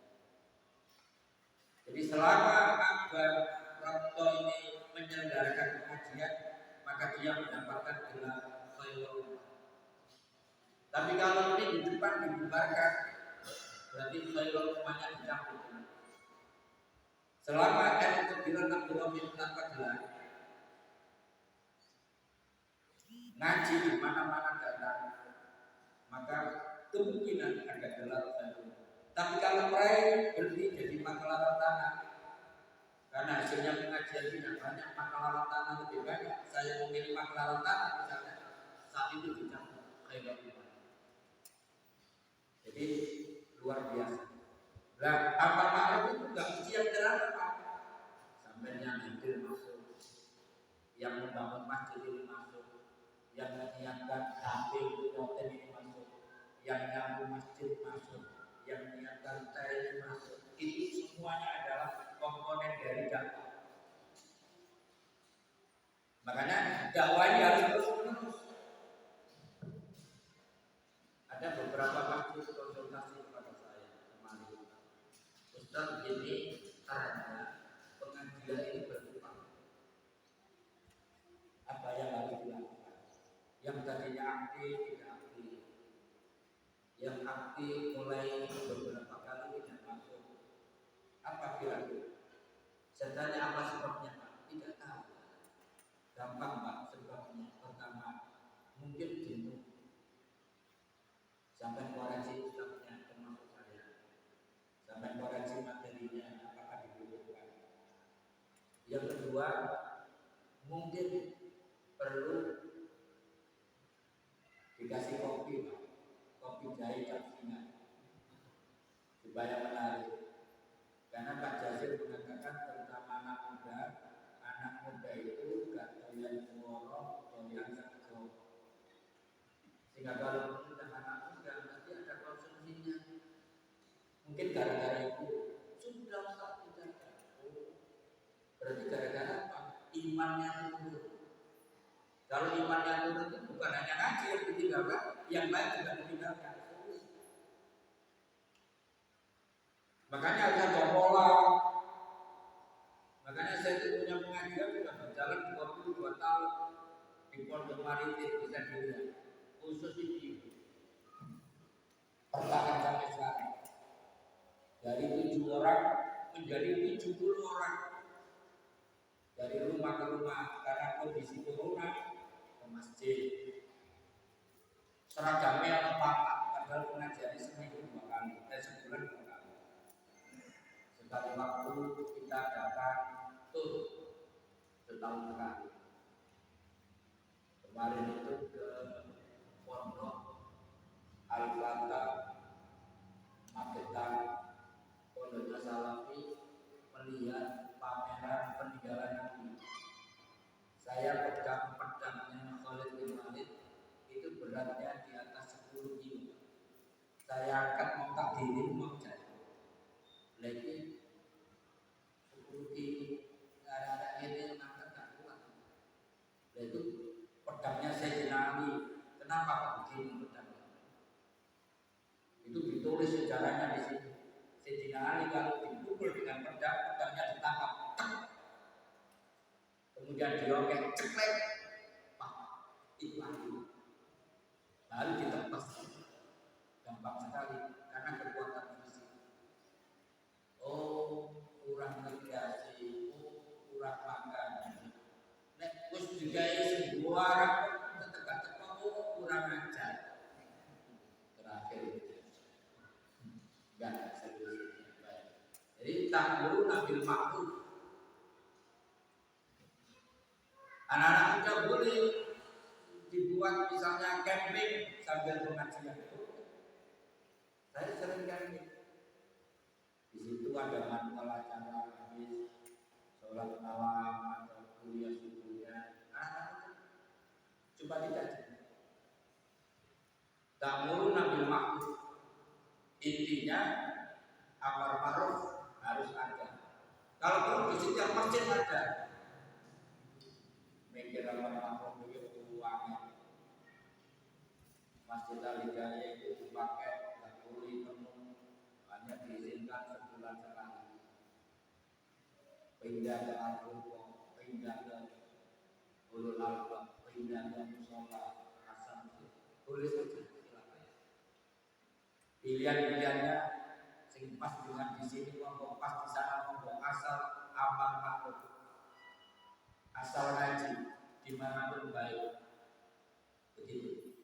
Jadi selama Akbar Prapto ini menyelenggarakan pengajian, maka dia mendapatkan gelar khairul. Tapi kalau ini di depan dibubarkan, berarti khairul ummahnya dicabut. Selama kebilan Abdullah bin tanpa gelar, ngaji di mana-mana datang, maka kemungkinan ada gelar khairul. Tapi kalau meraih berhenti jadi maklar tanah, karena hasilnya pengajian tidak banyak, maklar tanah lebih banyak. Saya memilih maklar tanah misalnya, saat itu dicabut khairul ummah. Jadi luar biasa. Nah, amal ma'ruf itu nggak mesti yang terang-terang. Sampai yang hadir masuk, yang membangun masjid ini masuk, yang menyiapkan samping hotel ini masuk, yang nyambung masjid masuk, yang menyiapkan tenda ini masuk. Itu semuanya adalah komponen dari dakwah. Dan ini karena pengajian ini berkembang. Apa yang harus dilakukan? Yang tadinya aktif tidak aktif, yang aktif mulai beberapa kali tidak masuk. Apa kira-kira? Saya tanya apa sebabnya Pak? Tidak tahu. Gampang Pak sebabnya. Pertama, mungkin jenuh. Sampai koreksi ustaznya termasuk saya. Sampai koreksi materinya apakah dibutuhkan. Yang kedua, mungkin perlu dikasih kopi Pak. Kopi jahe capsingan supaya menarik. Karena Pak Jasir mengatakan terutama anak muda itu gak doyan suara, doyan sakso. Sehingga kalau mengundang anak muda pasti ada konsumsinya. Mungkin gara-gara itu sudah tak dijaga. Berarti gara-gara apa? Imannya turun. Kalau imannya turun itu bukan hanya ngaji yang ditinggalkan, yang lain juga ditinggalkan. Makanya harus ada pola. Makanya saya itu punya pengajian sudah berjalan 22 tahun di Pondok Maritim bisa dilihat. Khusus ini pertahanan sampai sekarang. Dari 7 orang menjadi 70 orang. Dari rumah ke rumah karena kondisi corona ke masjid. Seragamnya lengkap, padahal pengajian seminggu 2 kali, sebulan 2 kali. Sekali waktu kita datang tuh setahun sekali. Kemarin itu ke Pondok Al-Fatah Magetan, Pondoknya Salafi, melihat pameran peninggalan Nabi. Saya pegang pedangnya Khalid bin Walid, itu beratnya di atas 10 kilo. Saya angkat mau takdirin mau jatuh. Lagi 10 kilo, ada ini angkat tak kuat. Itu pedangnya Sayyidina Ali. Kenapa kok begini pedangnya? Itu ditulis sejarahnya di situ. Sayyidina Ali kalau dipukul dengan pedang, pedangnya ditangkap. Kemudian diokek, ceklek, pak, itu Ali. Lalu ditebas, gampang sekali karena kekuatan fisik. Oh, kurang rekreasi, oh, kurang makan. Nek wis digawe sebuah orang tetep-tetep oh, kurang ajar. Terakhir, enggak serius. Jadi ta'muru bil ma'ruf. Anak-anak muda boleh dibuat misalnya camping sambil pengajian. Saya sering camping. Di situ ada manual acara habis sholat malam atau kuliah subuhnya. Anak-anak coba dikaji. Ta'muruna bil ma'ruf. Intinya amar ma'ruf harus ada. Kalau perlu di setiap masjid ada. Mikir amar ma'ruf itu uangnya. Masjid Al-Hidayah itu dipakai kuli penuh, hanya diizinkan sebulan sekali. Pindah ke Al-Qur'an, pindah ke Ulul Albab, pindah ke Musola, Hasan, tulis saja silakan. Pilihan-pilihannya sing pas dengan di sini, monggo pas di sana, monggo asal amal ma'ruf, asal ngaji dimanapun baik. Begitu.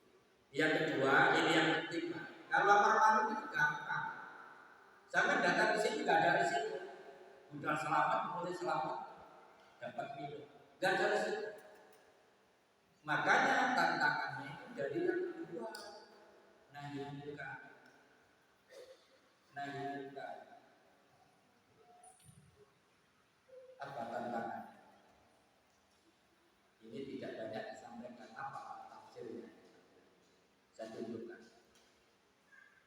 Yang kedua, ini yang penting. Kalau amar ma'ruf itu gampang. Sampai datang di sini nggak ada risiko. Udah selamat, boleh selamat, dapat minum. Nggak ada risiko. Makanya tantangannya itu dari yang kedua. Nahi munkar. Apa tantangannya? Ini tidak banyak disampaikan apa tafsirnya. Saya tunjukkan.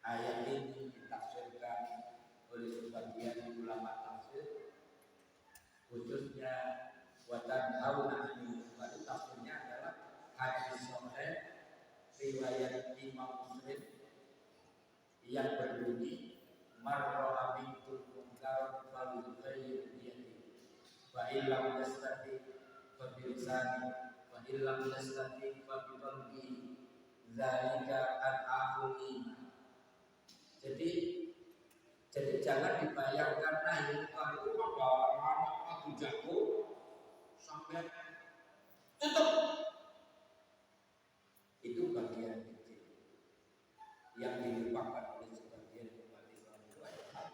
Ayat ini ditafsirkan oleh sebagian ulama tafsir, khususnya buatan Hauna ini. Baru tafsirnya adalah hadis sahih riwayat Imam Muslim yang berbunyi marra minkum munkar illam yastati fa bilisani fa illam yastati fa biqalbi zalika al-aful iman. Jadi jangan dibayangkan itu kalau ada anak Abu Jago sampai tutup. Itu bagian kecil yang dilupakan oleh sebagian umat Islam itu adalah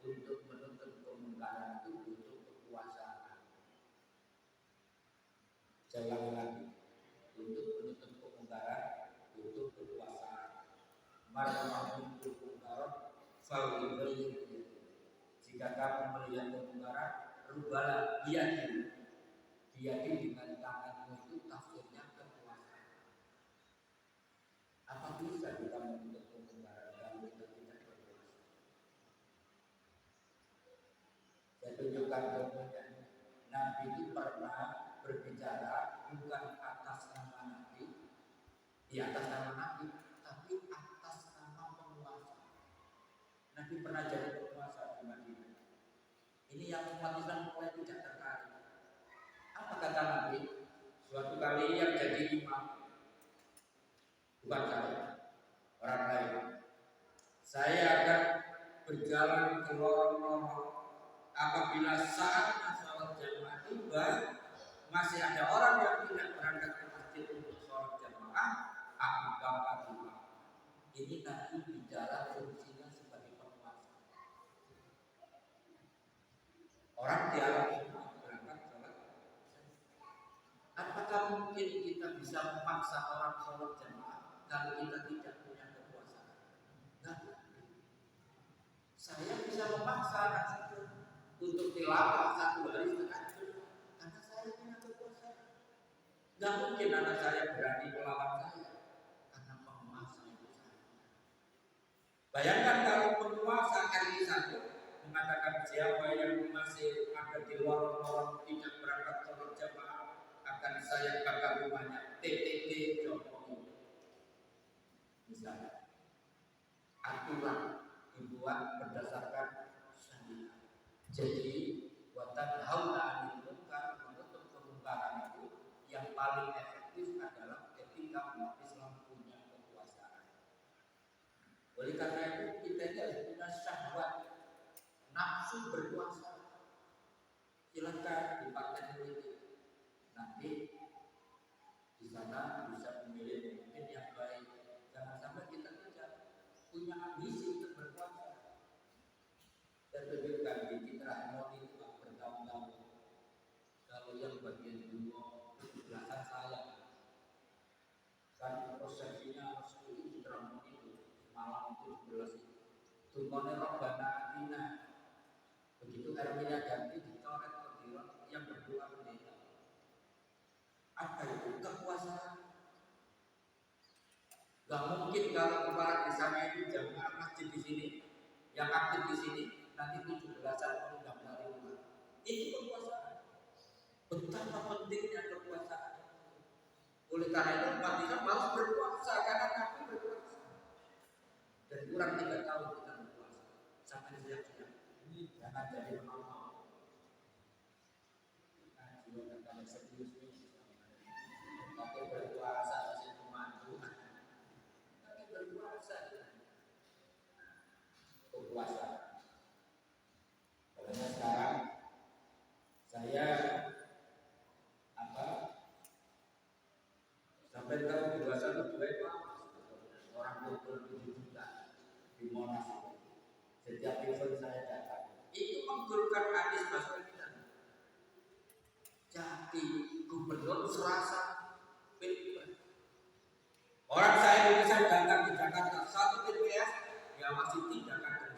untuk menutup kemungkaran itu butuh kekuasaan. Jangan lagi untuk menutup kemungkaran butuh kekuasaan. Maka untuk kemungkaran fa'idhayyin. Jika kamu melihat kemungkaran, rubala biyadin dengan tanganmu itu tafsirnya kekuasaan. Apa bisa kita menutup kemungkaran kalau kita tidak berkuasa? Saya tunjukkan contohnya. Nabi itu pernah berbicara bukan atas nama Nabi, di atas nama Nabi, tapi atas nama penguasa. Nabi pernah jadi penguasa di Madinah. Ini yang umat Islam mulai tidak tertarik. Apa kata Nabi? Suatu kali yang jadi imam bukan saya, orang lain. Saya akan berjalan ke lorong-lorong. Apabila saat sholat jamaah tiba, masih ada orang yang tidak berangkat ke masjid untuk sholat jamaah, aku bakar imam. Ini Nabi bicara fungsinya sebagai penguasa. Orang dialog semua berangkat sholat. Apakah mungkin kita bisa memaksa orang sholat jamaah kalau kita tidak punya kekuasaan? Enggak. Saya bisa memaksa anak saya untuk tilawah 1 hari setengah jam karena saya punya kekuasaan. Enggak mungkin anak saya berani melawan saya karena penguasa itu saya. Bayangkan kalau penguasa RI 1 mengatakan siapa yang masih ada di lorong-lorong tidak berangkat sholat jamaah akan saya bakar rumahnya. TTT Jokowi. Misalnya aturan dibuat berdasarkan syariat. Jadi watan haula 'anil munkar, menutup kemungkaran itu yang paling efektif adalah ketika umat Islam punya kekuasaan. Oleh karena itu kita harus punya syahwat, nafsu berkuasa. Silakan di partai politik. Nanti di sana bisa memilih pemimpin yang baik. Jangan sampai kita tidak punya ambisi untuk berkuasa. Dan tunjukkan di Citra Harmoni itu bertahun-tahun. Kalau yang bagian dulu belakang saya, kan prosesinya seperti Citra Harmoni itu malam itu 11 itu. Tumone Robbana Atina. Begitu Ermina ganti dicoret ke yang berdua pendeta. Apa itu kekuasaan? Gak mungkin kalau kepala desanya itu jamaah masjid di sini, yang aktif di sini, nanti 17-an mengundang dari rumah. Itu kekuasaan. Betapa pentingnya kekuasaan. Oleh karena itu umat Islam harus berkuasa karena Nabi berkuasa. Dan kurang 3 tahun kita berkuasa. Sampai siap-siap. Ini jangan jadi mau-mau. Nah, jiwa kita serius ini. Tapi berkuasa itu maju. Tapi berkuasa. Kekuasaan. Karena sekarang saya sampai tahun 2012 orang 27 juta di Monas itu. Setiap event saya datang itu menggulkan Anies Baswedan jadi gubernur serasa pilpres. Orang saya Indonesia datang ke Jakarta 1 TPS ya masih 3 kader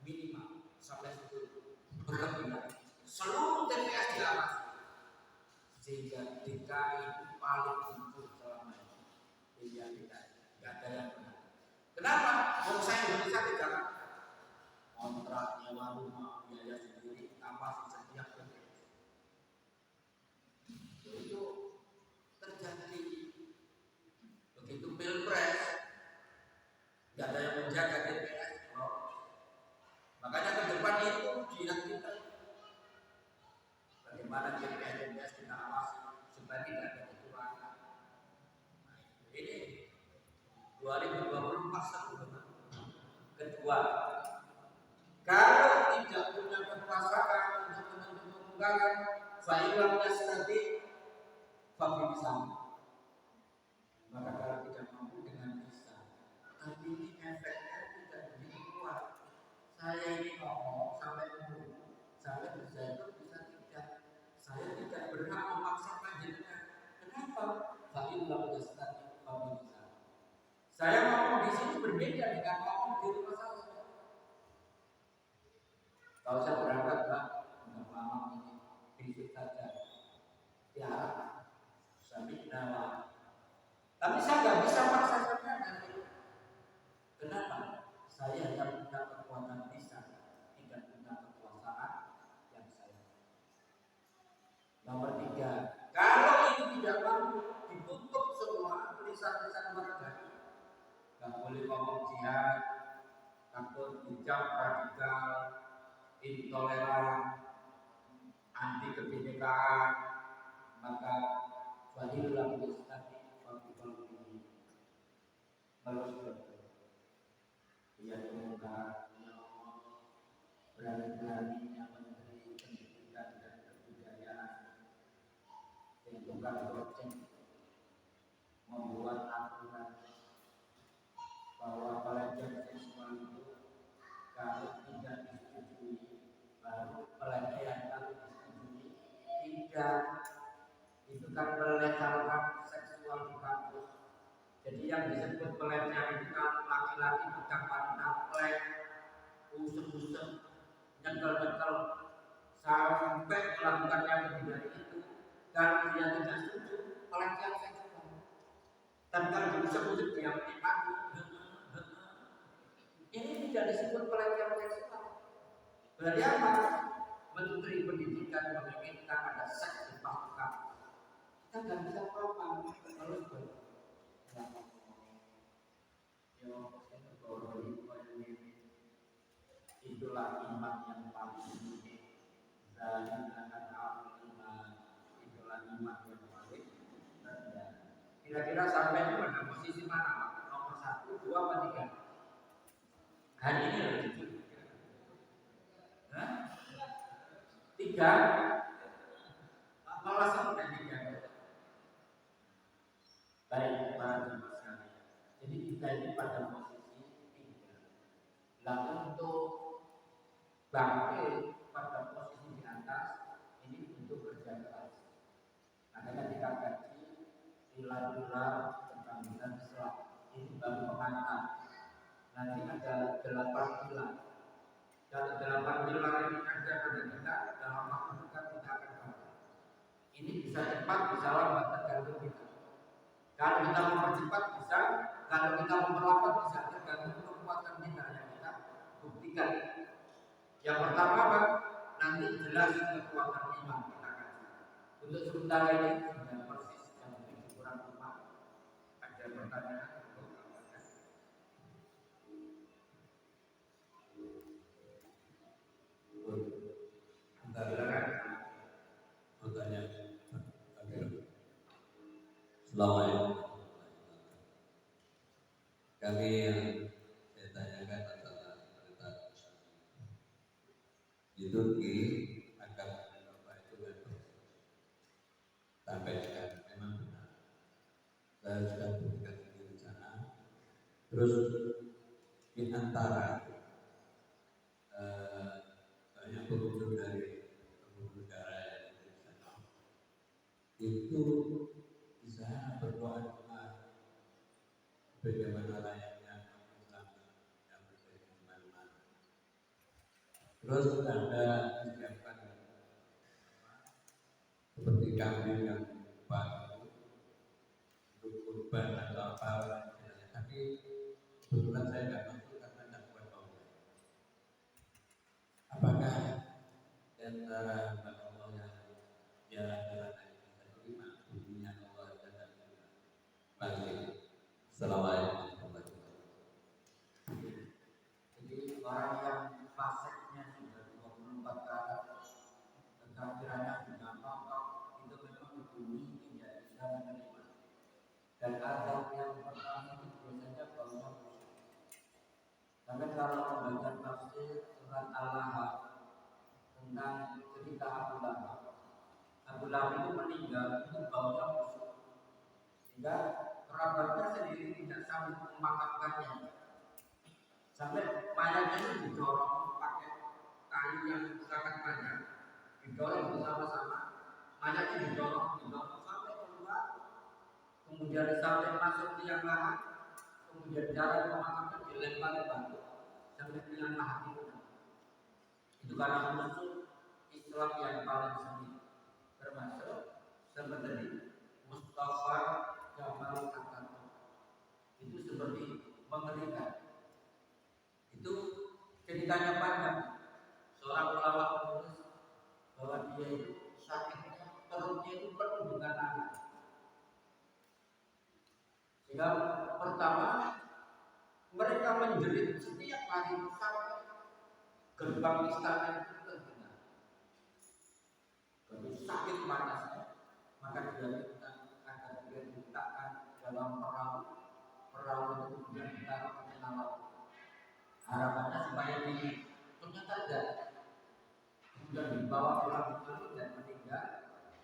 minimal sampai 10 berlebihan. Seluruh TPS diawasi sehingga DKI itu paling unggul selama ini. Iya tidak ada yang benar. Kenapa? Kalau saya Indonesia di Jakarta kontrak nyewa rumah biaya sendiri apa setiap TPS itu terjadi. Begitu pilpres tidak ada yang menjaga TPS. Makanya ke depan itu dia kita bagaimana ciri-cirinya kita awasi supaya tidak ada kecurangan. Ini 2024 satu. Kedua, kalau tidak punya kekuasaan untuk menentukan fa'ilam yastati fabilisan, maka kalau tidak mampu dengan lisan, tapi ini efeknya tidak begitu kuat. Saya ini ngomong sampai umur, saya bisa itu bisa tidak. Saya tidak berhak memaksakan dirinya. Kenapa? Fa'ilam yastati fabilisan. Saya ngomong di sini berbeda dengan ngomong di rumah saya. Kalau saya berangkat, Pak, untuk lama ini berisik saja. Ya, sampai nawa. Tapi saya nggak bisa paksa saya nanti. Kenapa? Saya hanya punya kekuatan lisan, tidak punya kekuasaan yang saya. Nomor 3, kalau ini tidak mampu ditutup semua tulisan-tulisan warga, nggak boleh ngomong jihad, takut dicap radikal, intoleran, anti kebinekaan, maka wadilah mustaqim wabibal ini harus dia semoga berani-beraninya Menteri Pendidikan dan Kebudayaan yang tukar project membuat aturan bahwa pelecehan seksual itu kalau tidak disetujui, baru pelecehan kalau disetujui tidak. Itu kan pelecehan seksual di kampus. Jadi yang disebut pelecehan itu kalau laki-laki ucapan naplek, usep-usep, nyekel-nyekel sampai melakukan yang lebih dari itu. Kalau dia tidak setuju, pelecehan seksual. Dan kalau diusep-usep dia menikmati, ini tidak disebut pelecehan seksual. Berarti apa? Menteri Pendidikan menginginkan ada seks di kampus. Kita nggak bisa apa-apa kalau itulah iman yang paling tinggi dan itulah iman yang paling rendah. Kira-kira sampai itu pada posisi mana? Nomor 1, 2, atau 3? Hari ini loh jujur. 3, malah sampai 3. Baik, para jemaah sekalian. Jadi kita ini pada posisi 3. Lalu untuk bangkit pada posisi di atas ini untuk kerja keras. Makanya kita kaji pilar-pilar keterampilan Islam ini baru pengantar. Nanti ada 8 pilar. Kalau 8 pilar ini ada pada kita dalam waktu dekat kita akan baca. Ini bisa cepat, bisa lambat tergantung kita. Kalau kita mempercepat bisa, kalau kita memperlambat bisa, tergantung kekuatan kita yang kita buktikan. Yang pertama apa? Nanti jelas kekuatan iman kita kaji. Untuk sementara ini sudah persis jam 7 kurang 5. Ada pertanyaan untuk apa? Silakan. Pertanyaan. Assalamualaikum. Kami yang saya tanyakan adalah tentang di Turki agama Eropa itu sampai sekarang memang benar. Saya sudah berikan di sana. Terus di antara banyak pengunjung dari pengunjung negara yang di sana itu bisa berdoa bagaimana layaknya Islam yang berada di mana-mana. Terus ada disiapkan seperti kambing yang baru untuk kurban atau apa, tapi kebetulan saya nggak masuk karena tidak kuat bangun. Apakah di antara Allah yang jalan-jalan yang bisa terima bunyinya Allah dan bagi Assalamualaikum warahmatullahi wabarakatuh. Jadi orang yang faseknya sudah 24 kali, kekafirannya sudah 40 Al-Lahab, tentang cerita Abu Lahab. Abu Lahab itu meninggal itu baunya busuk, sehingga kerabatnya sendiri tidak sanggup memakamkannya. Sampai mayatnya itu didorong pakai kayu yang sangat panjang, didorong bersama-sama, mayatnya didorong sampai keluar, kemudian sampai masuk liang lahat, kemudian jalan pemakaman dilempar batu sampai liang lahat itu. Itu karena musuh Islam yang paling sempit, termasuk seperti Mustafa Kemal Atatürk. Itu seperti mengerikan. Itu ceritanya panjang. Seorang ulama menulis bahwa dia itu sakitnya, perutnya itu penuh dengan air. Sehingga pertama mereka menjerit setiap hari sampai gerbang istana itu terdengar. Jadi sakit panasnya, maka dia minta agar dia diletakkan dalam perahu itu kemudian ditaruh ke tengah laut. Harapannya supaya ternyata tidak, kemudian dibawa pulang itu dan meninggal,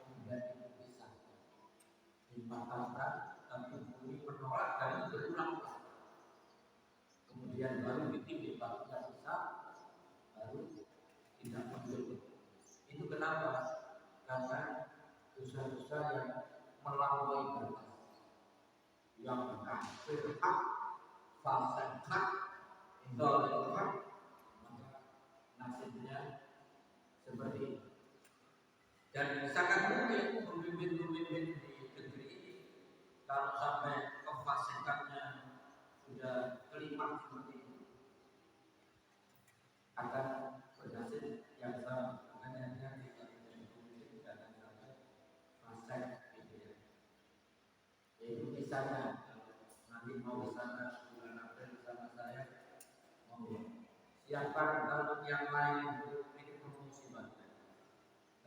kemudian dipisah, dimakamkan, tapi bumi menolak dan itu berulang-ulang. Kemudian baru ditimbul batunya besar, baru tidak muncul. Itu kenapa? Karena dosa-dosa yang melampaui batas, yang kafir hak, fasik hak, zalim hak, maka nasibnya seperti ini. Dan sangat mungkin pemimpin-pemimpin di negeri ini kalau sampai kefasikannya sudah kelima seperti ini akan berhasil yang sama. Makanya hati-hati kalau menjadi pemimpin jangan sampai fasik gitu ya. Yaitu misalnya nanti mau ke sana bulan April sama saya, mau siapkan kalau yang lain itu ini promosi banget.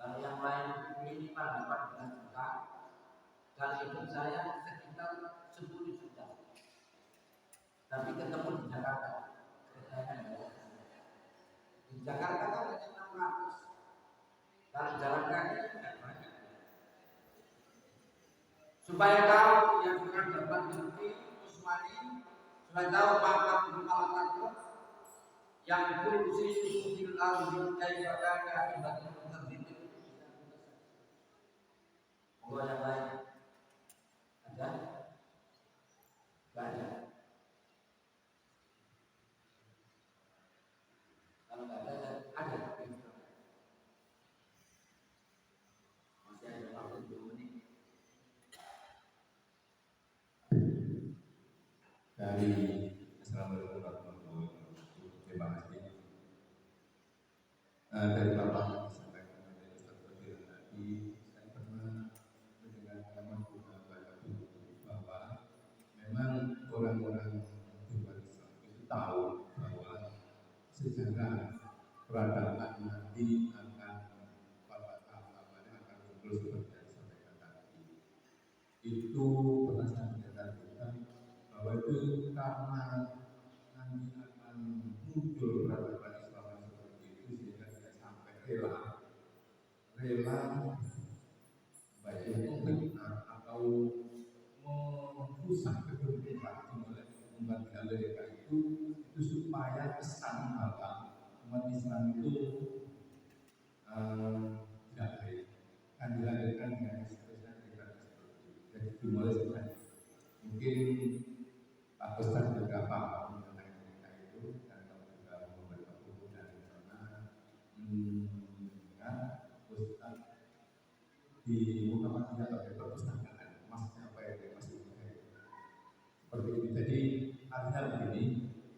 Kalau yang lain itu minimal 18 juta, kalau itu saya sekitar 10 juta. Tapi ketemu di Jakarta, di Jakarta kan hanya 600. Kalau jalan kaki tidak banyak. Supaya tahu yang pernah dapat ngerti Usmani, supaya tahu apa kepala takut yang kursi susul arjun kayak ibadah terdidik. Mau yang lain ada? Gak ada. Kalau gak ada, ada. Masih ada waktu 2 menit. Dari Assalamualaikum warahmatullahi wabarakatuh. Terima kasih. Dari Bapak disampaikan oleh Ustaz Fadil tadi, saya pernah mendengar teman beberapa buku bahwa memang orang-orang beragama Islam itu tahu bahwa sejarah peradaban nanti akan pada tahapannya akan muncul seperti yang disampaikan tadi. Itu pernah saya mendengar bahwa itu karena nanti akan muncul peradaban Islam yang seperti itu sehingga tidak sampai rela baik itu fitnah atau merusak kebenaran umat Amerika itu supaya kesan bahwa umat Islam itu tidak baik akan dilahirkan dengan seterusnya seperti itu. Jadi dimulai sebenarnya mungkin Pak Ustaz juga paham mengenai mereka itu dan kalau juga membaca buku dari sana mendengar Ustaz di Muhammadiyah atau perpustakaan maksudnya apa ya dia masih seperti ini. Jadi artinya begini,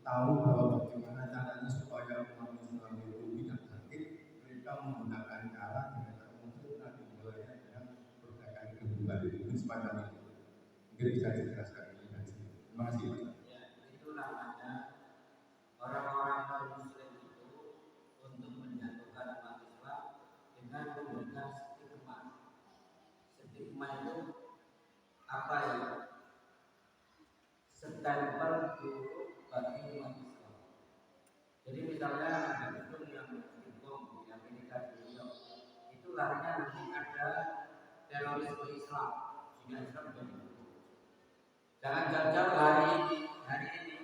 tahu bahwa bagaimana caranya supaya umat Islam itu tidak sakit, mereka menggunakan cara dengan termuncul nanti mulainya dengan berdagang kehidupan itu semacam itu. Mungkin bisa dijelaskan ini dari sini. Terima kasih. Ya, itu namanya orang-orang non-Muslim itu untuk menjatuhkan umat Islam dengan memberikan stigma. Stigma itu apa ya? Stempel buruk bagi umat Islam. Jadi misalnya ada gedung yang setelahnya nanti ada terorisme Islam, sehingga Islam menjadi buruk. Jangan jauh-jauh hari ini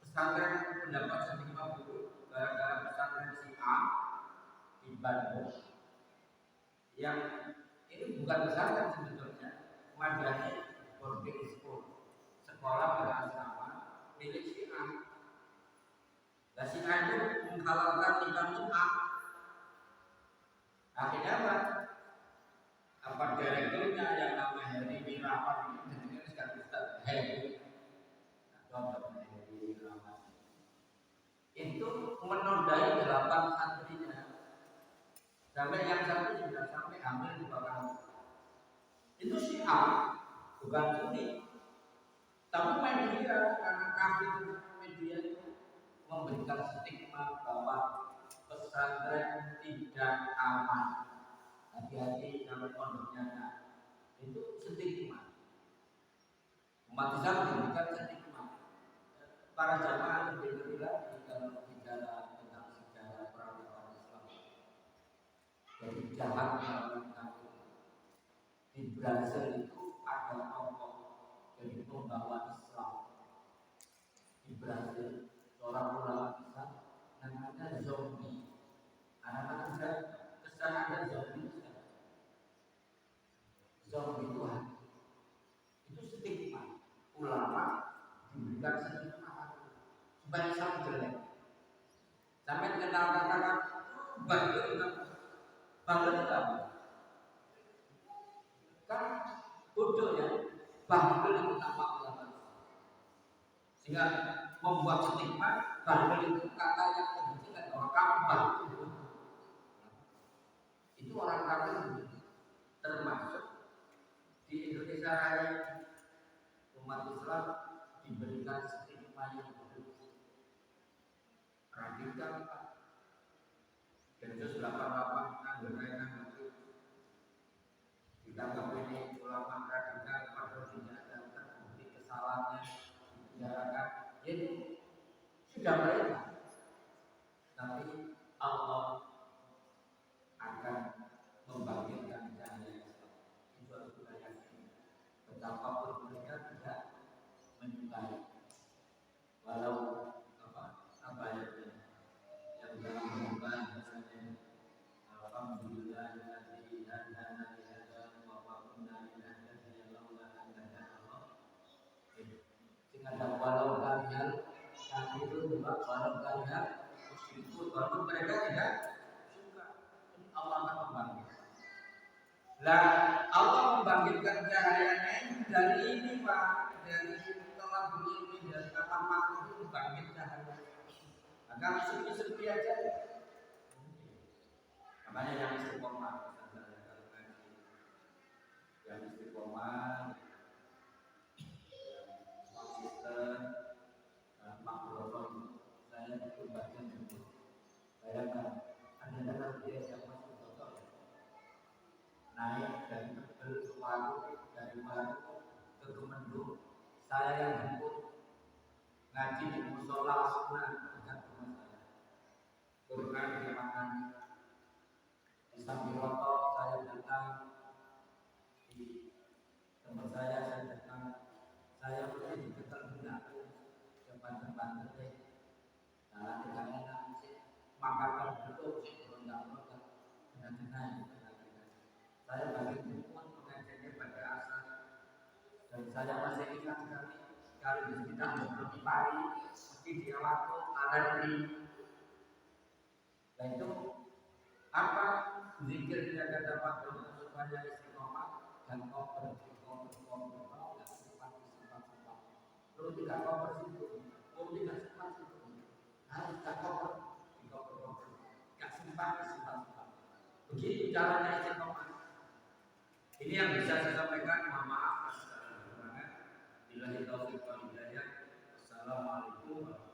pesantren mendapat stigma buruk gara-gara pesantren si A di Bandung yang ini bukan pesantren sebetulnya, Madani boarding school, sekolah berasrama milik si A. Nah, si A itu menghalalkan nikah mut'ah. Akhirnya apa direkturnya yang namanya Heri Wirawan ini sekarang Ustaz Heri, itu menodai 8 santrinya, sampai yang satu sudah sampai hamil 2 kali. Itu si A, bukan Sunni, tapi media karena kafir media itu memberikan stigma bahwa pesantren tidak aman. Hati-hati kalau pondoknya itu stigma. Umat Islam memberikan stigma. Para jamaah lebih lagi kalau bicara tentang sejarah peradaban Islam. Jadi jahat orang kafir. Di Brazil itu ada tokoh jadi pembawa Islam. Di Brazil seorang ulama Islam namanya Zombie. Anak-anak muda kesan ada Zombie. Zombie itu stigma. Ulama diberikan stigma supaya Islam jelek. Sampai kenal katakan Bangga itu apa? Kan bodoh ya, Bangga itu nama ulama. Sehingga membuat stigma Bangga itu kata yang menunjukkan bahwa kamu Bangga. Itu orang kafir termasuk di Indonesia Raya umat Islam diberikan stigma yang buruk, radikal, Densus 88 anggota ditangkap ini ulama radikal, padahal tidak ada terbukti kesalahannya, dipenjarakan. Jadi sudah mereka, tapi Allah akan membangkitkan cahaya Islam. Itu harus kita yakini. Betapapun mereka tidak menyukai, walau apa yang dalam Al-Quran misalnya alhamdulillah alladzi hadana li hadza wa ma kunna linahtadiya laula an hadana Allah. Sing ada walau kafirun juga walau musyrikun, walaupun mereka tidak suka, Allah akan membangkitkan. Lah Allah membangkitkan cahayanya dari ini Pak, dari telah ini dari apa makhluk itu bangkit cahaya. Kalau sepi-sepi aja, makanya yang istiqomah, yang istiqomah, konsisten, makhluk saya itu bagian itu. Bayangkan, ada dia yang masuk kotor, naik dari Tebel ke Palu, dari Palu ke Kemendung, saya yang jemput ngaji di musola sunnah. Quran dimakan di samping rokok, saya datang di tempat saya datang, saya pergi di dekat binaku depan deh. Nah, dengan nanti makan dulu berontak-ontak dengan saya bagi dukungan pengajiannya pada asal, dan saya masih ingat sekali di sekitar 20 pagi mesti dia waktu ada di. Nah itu apa zikirnya kata Pak Dono supaya istiqomah dan koper dan sifat. Kalau tidak koper situ, kalau tidak sifat situ, harus tak koper di koper, tak sifat. Begitu caranya istiqomah. Ini yang bisa saya sampaikan. Mohon maaf atas segala kekurangan. Billahi taufiq wal hidayah. Wassalamualaikum warahmatullahi wabarakatuh.